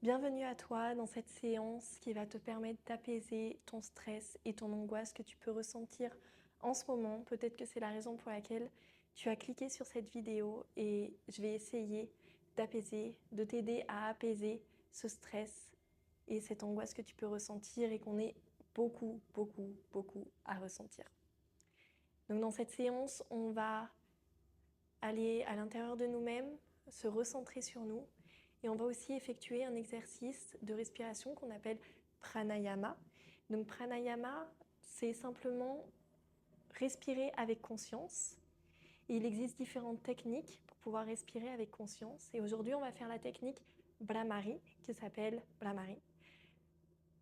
Bienvenue à toi dans cette séance qui va te permettre d'apaiser ton stress et ton angoisse que tu peux ressentir en ce moment. Peut-être que c'est la raison pour laquelle tu as cliqué sur cette vidéo et je vais essayer d'apaiser, de t'aider à apaiser ce stress et cette angoisse que tu peux ressentir et qu'on est beaucoup, beaucoup, beaucoup à ressentir. Donc dans cette séance, on va aller à l'intérieur de nous-mêmes, se recentrer sur nous. Et on va aussi effectuer un exercice de respiration qu'on appelle pranayama. Donc pranayama, c'est simplement respirer avec conscience. Et il existe différentes techniques pour pouvoir respirer avec conscience. Et aujourd'hui, on va faire la technique Bhramari, qui s'appelle Bhramari.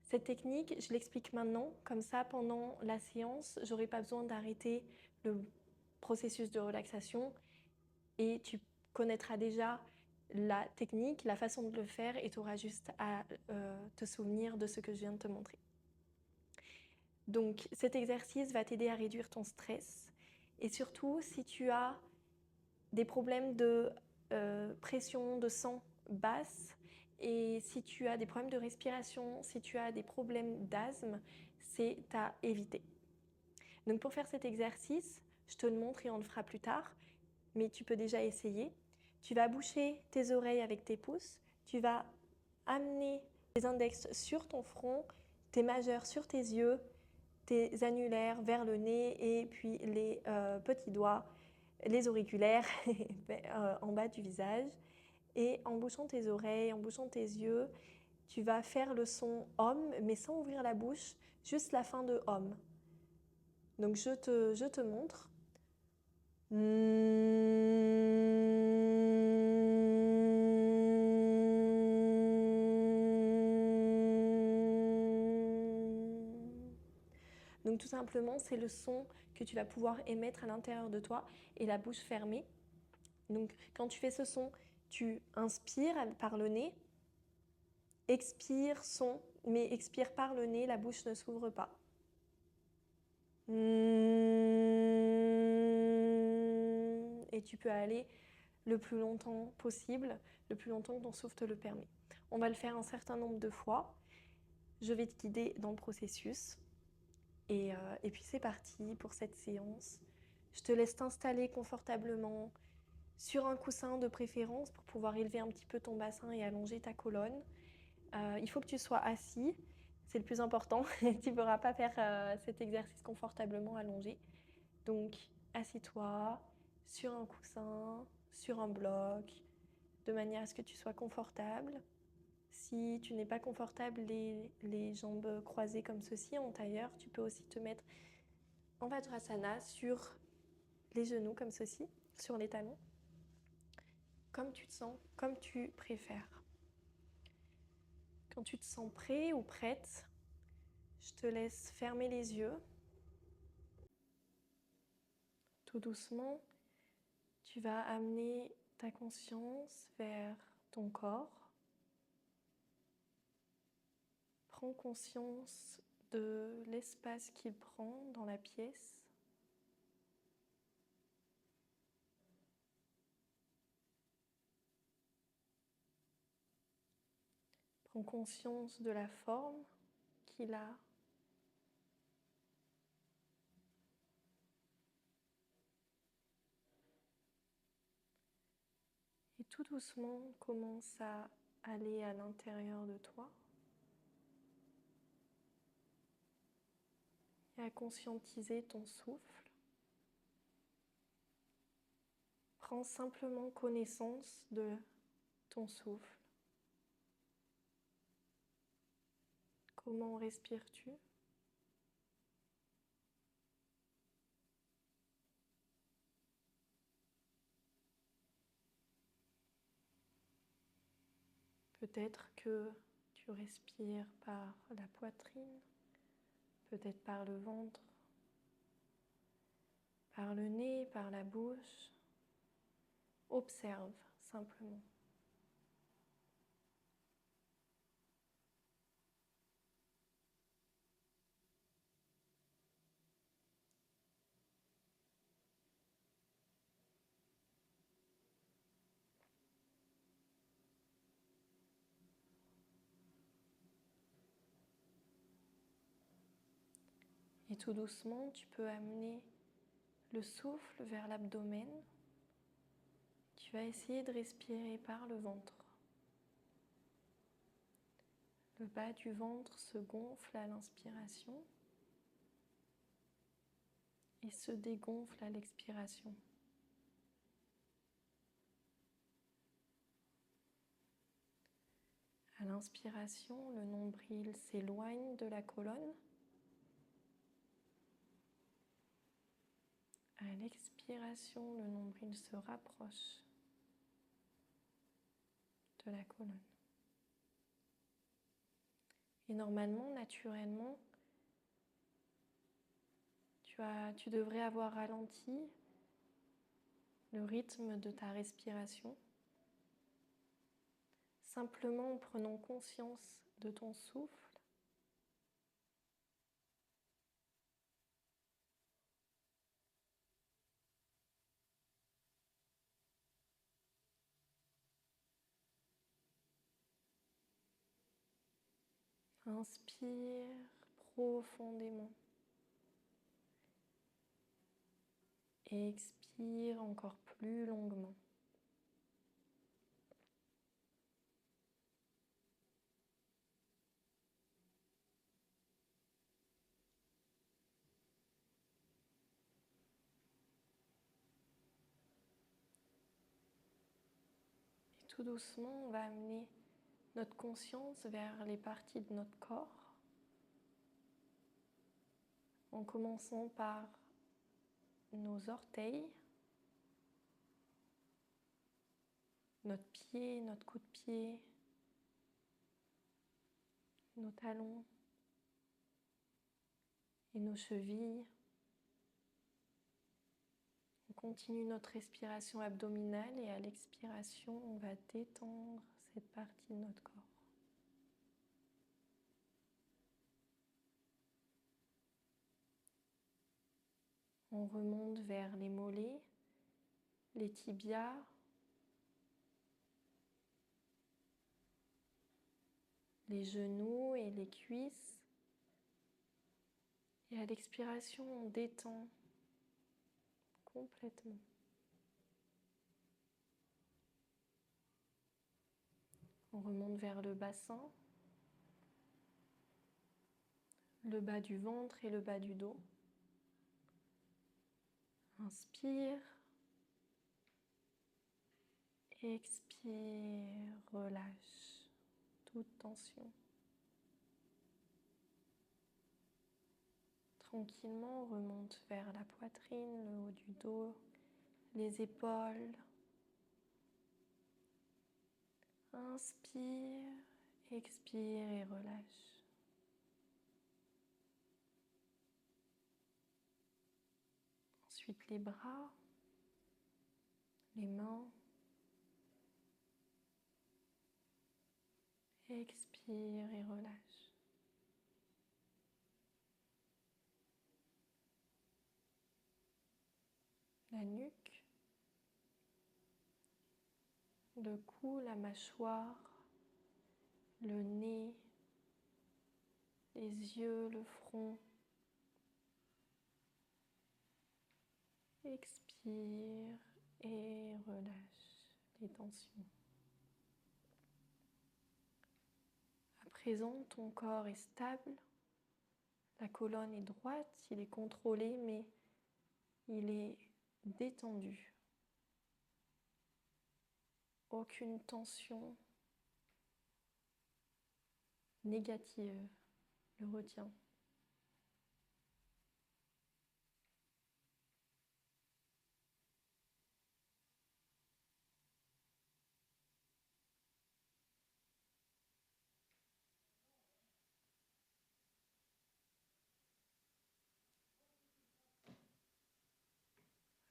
Cette technique, je l'explique maintenant, comme ça, pendant la séance, j'aurai pas besoin d'arrêter le processus de relaxation et tu connaîtras déjà la technique, la façon de le faire et tu auras juste à te souvenir de ce que je viens de te montrer. Donc cet exercice va t'aider à réduire ton stress et surtout si tu as des problèmes de pression de sang basse et si tu as des problèmes de respiration, si tu as des problèmes d'asthme, c'est à éviter. Donc pour faire cet exercice, je te le montre et on le fera plus tard, mais tu peux déjà essayer. Tu vas boucher tes oreilles avec tes pouces, tu vas amener tes index sur ton front, tes majeurs sur tes yeux, tes annulaires vers le nez et puis les petits doigts, les auriculaires en bas du visage. Et en bouchant tes oreilles, en bouchant tes yeux, tu vas faire le son OM, mais sans ouvrir la bouche, juste la fin de OM. Donc je te montre. Donc tout simplement, c'est le son que tu vas pouvoir émettre à l'intérieur de toi et la bouche fermée. Donc quand tu fais ce son, tu inspires par le nez, expire son, mais expire par le nez, la bouche ne s'ouvre pas. Et tu peux aller le plus longtemps possible, le plus longtemps que ton souffle te le permet. On va le faire un certain nombre de fois. Je vais te guider dans le processus. Et puis c'est parti pour cette séance. Je te laisse t'installer confortablement sur un coussin de préférence pour pouvoir élever un petit peu ton bassin et allonger ta colonne. Il faut que tu sois assis, c'est le plus important. Tu ne pourras pas faire cet exercice confortablement allongé. Donc assis-toi sur un coussin, sur un bloc, de manière à ce que tu sois confortable. Si tu n'es pas confortable, les jambes croisées comme ceci en tailleur, tu peux aussi te mettre en Vajrasana sur les genoux comme ceci, sur les talons, comme tu te sens, comme tu préfères. Quand tu te sens prêt ou prête, je te laisse fermer les yeux. Tout doucement, tu vas amener ta conscience vers ton corps. Prends conscience de l'espace qu'il prend dans la pièce. Prends conscience de la forme qu'il a. Et tout doucement, commence à aller à l'intérieur de toi et à conscientiser ton souffle. Prends simplement connaissance de ton souffle. Comment respires-tu ? Peut-être que tu respires par la poitrine, peut-être par le ventre, par le nez, par la bouche. Observe simplement. tout doucement, tu peux amener le souffle vers l'abdomen. Tu vas essayer de respirer par le ventre. Le bas du ventre se gonfle à l'inspiration et se dégonfle à l'expiration. À l'inspiration, le nombril s'éloigne de la colonne. À l'expiration, le nombril se rapproche de la colonne. Et normalement, naturellement, tu devrais avoir ralenti le rythme de ta respiration, simplement en prenant conscience de ton souffle. Inspire profondément. Et expire encore plus longuement. Et tout doucement, on va amener notre conscience vers les parties de notre corps, en commençant par nos orteils, notre pied, notre coup de pied, nos talons et nos chevilles. On continue notre respiration abdominale et à l'expiration, on va détendre cette partie de notre corps. On remonte vers les mollets, les tibias, les genoux et les cuisses. Et à l'expiration, on détend complètement. On remonte vers le bassin, le bas du ventre et le bas du dos. Inspire, expire, relâche toute tension. Tranquillement, on remonte vers la poitrine, le haut du dos, les épaules. Inspire, expire et relâche. Ensuite, les bras, les mains. Expire et relâche. La nuque, le cou, la mâchoire, le nez, les yeux, le front. Expire et relâche les tensions. À présent, ton corps est stable, la colonne est droite, il est contrôlé, mais il est détendu. Aucune tension négative le retient.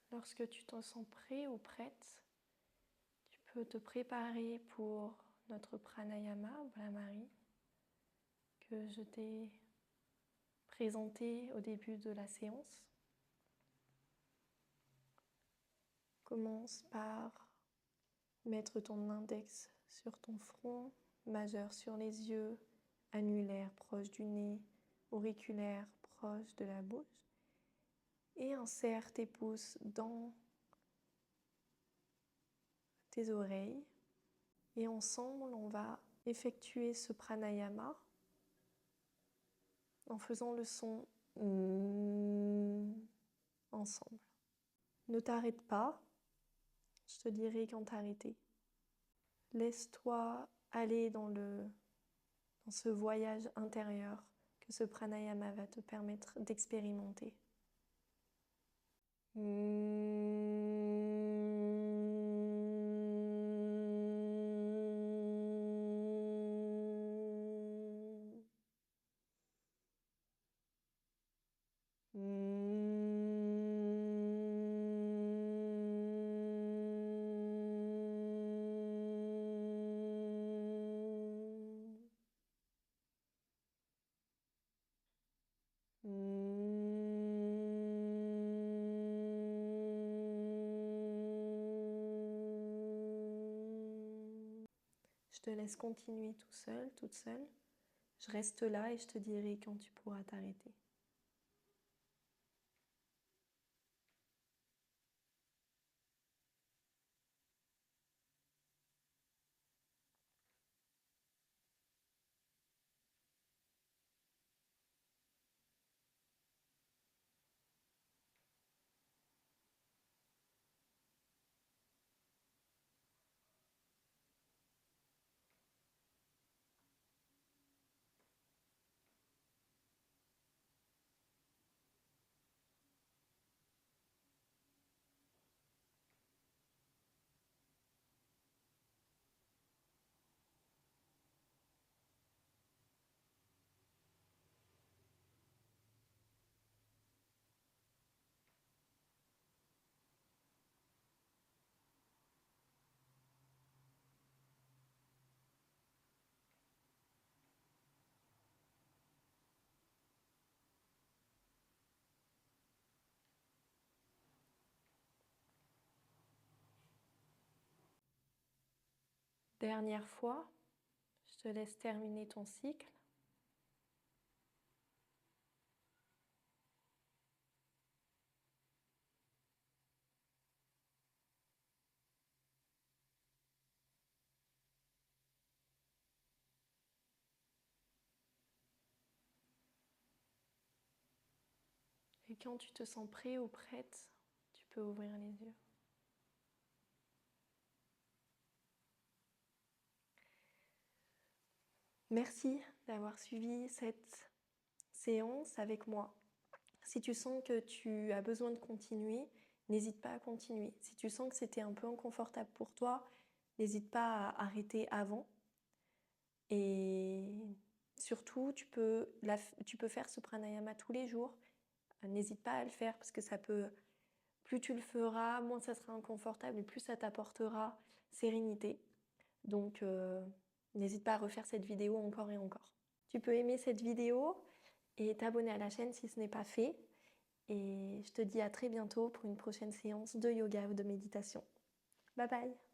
Lorsque tu te sens prêt ou prête, tu peux te préparer pour notre pranayama, Bhramari, que je t'ai présenté au début de la séance. Commence par mettre ton index sur ton front, majeur sur les yeux, annulaire proche du nez, auriculaire proche de la bouche et insère tes pouces dans tes oreilles. Et ensemble, on va effectuer ce pranayama en faisant le son ensemble. Ne t'arrête pas, je te dirai quand t'arrêter. Laisse-toi aller dans ce voyage intérieur que ce pranayama va te permettre d'expérimenter. Je te laisse continuer tout seul, toute seule. Je reste là et je te dirai quand tu pourras t'arrêter. Dernière fois, je te laisse terminer ton cycle. Et quand tu te sens prêt ou prête, tu peux ouvrir les yeux. Merci d'avoir suivi cette séance avec moi. Si tu sens que tu as besoin de continuer, n'hésite pas à continuer. Si tu sens que c'était un peu inconfortable pour toi, n'hésite pas à arrêter avant. Et surtout, tu peux faire ce pranayama tous les jours. N'hésite pas à le faire parce que plus tu le feras, moins ça sera inconfortable et plus ça t'apportera sérénité. Donc, n'hésite pas à refaire cette vidéo encore et encore. Tu peux aimer cette vidéo et t'abonner à la chaîne si ce n'est pas fait. Et je te dis à très bientôt pour une prochaine séance de yoga ou de méditation. Bye bye!